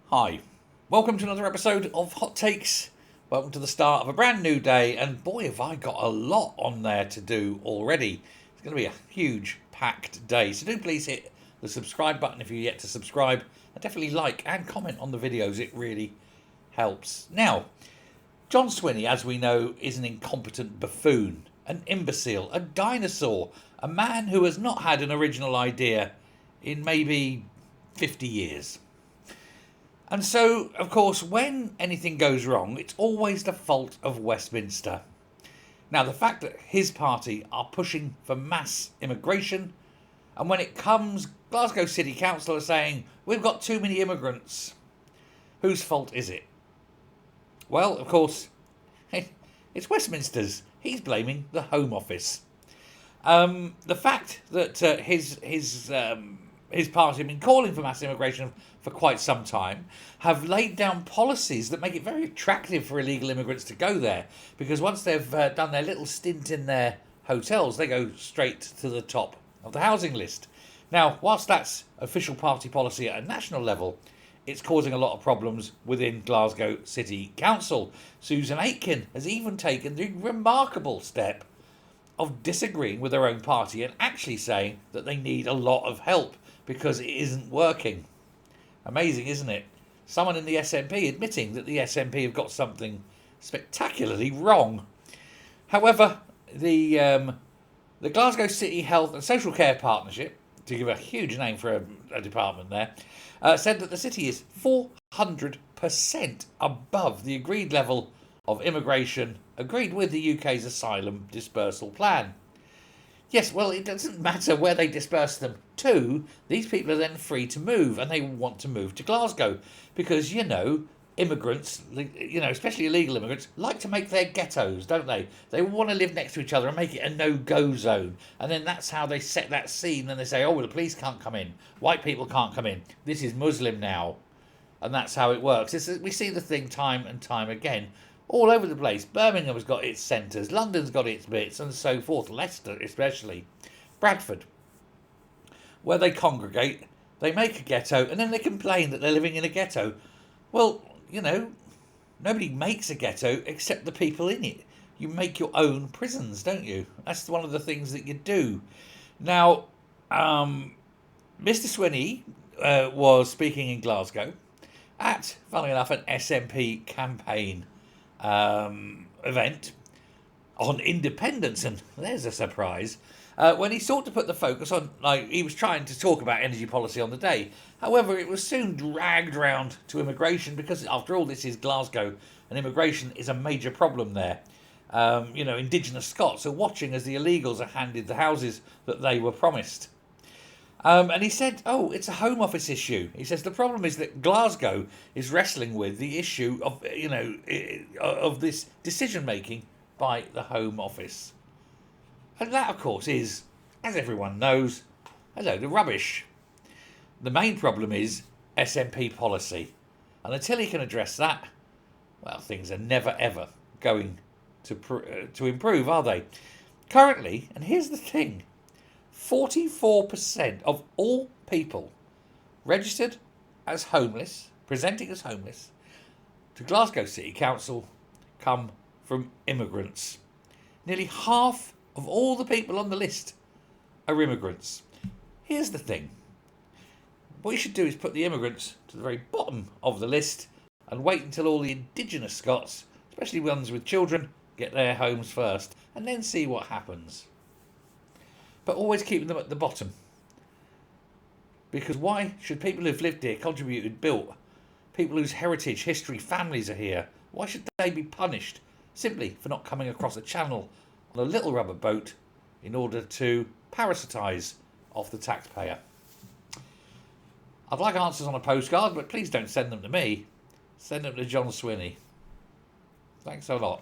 Hi, welcome to another episode of Hot Takes. Welcome to the start of a brand new day, and boy, have I got a lot on there to do already. It's going to be a huge, packed day, so do please hit the subscribe button if you're yet to subscribe, and definitely like and comment on the videos, it really helps. Now, John Swinney, as we know, is an incompetent buffoon, an imbecile, a dinosaur, a man who has not had an original idea in maybe 50 years. And so, of course, when anything goes wrong, it's always the fault of Westminster. Now, the fact that his party are pushing for mass immigration, and when it comes, Glasgow City Council are saying, we've got too many immigrants. Whose fault is it? Well, of course, it's Westminster's. He's blaming the Home Office. The fact that his party have been calling for mass immigration for quite some time, have laid down policies that make it very attractive for illegal immigrants to go there, because once they've done their little stint in their hotels, they go straight to the top of the housing list. Now, whilst that's official party policy at a national level, it's causing a lot of problems within Glasgow City Council. Susan Aitken has even taken the remarkable step of disagreeing with their own party and actually saying that they need a lot of help because it isn't working. Amazing, isn't it? Someone in the SNP admitting that the SNP have got something spectacularly wrong. However, the Glasgow City Health and Social Care Partnership, to give a huge name for a department there, said that the city is 400% above the agreed level of immigration agreed with the UK's asylum dispersal plan. Yes, well, it doesn't matter where they disperse them to. These people are then free to move, and they want to move to Glasgow because, immigrants, especially illegal immigrants, like to make their ghettos, don't they? They want to live next to each other and make it a no-go zone. And then that's how they set that scene. And they say, oh, well, the police can't come in. White people can't come in. This is Muslim now. And that's how it works. We see the thing time and time again. All over the place. Birmingham's got its centres, London's got its bits, and so forth. Leicester especially. Bradford. Where they congregate, they make a ghetto, and then they complain that they're living in a ghetto. Well, nobody makes a ghetto except the people in it. You make your own prisons, don't you? That's one of the things that you do. Now, Mr. Swinney was speaking in Glasgow at, funnily enough, an SNP campaign event on independence, and there's a surprise, when he sought to put the focus on, he was trying to talk about energy policy on the day. However, it was soon dragged round to immigration because, after all, this is Glasgow and immigration is a major problem there. Indigenous Scots are watching as the illegals are handed the houses that they were promised. And he said, it's a Home Office issue. He says the problem is that Glasgow is wrestling with the issue of, of this decision-making by the Home Office. And that, of course, is, as everyone knows, a load of rubbish. The main problem is SNP policy. And until he can address that, well, things are never, ever going to improve, are they? Currently, and here's the thing, 44% of all people registered as homeless, presenting as homeless, to Glasgow City Council come from immigrants. Nearly half of all the people on the list are immigrants. Here's the thing. What you should do is put the immigrants to the very bottom of the list and wait until all the indigenous Scots, especially ones with children, get their homes first, and then see what happens. But always keeping them at the bottom. Because why should people who've lived here, contributed, built, people whose heritage, history, families are here, why should they be punished simply for not coming across a channel on a little rubber boat in order to parasitise off the taxpayer? I'd like answers on a postcard, but please don't send them to me. Send them to John Swinney. Thanks a lot.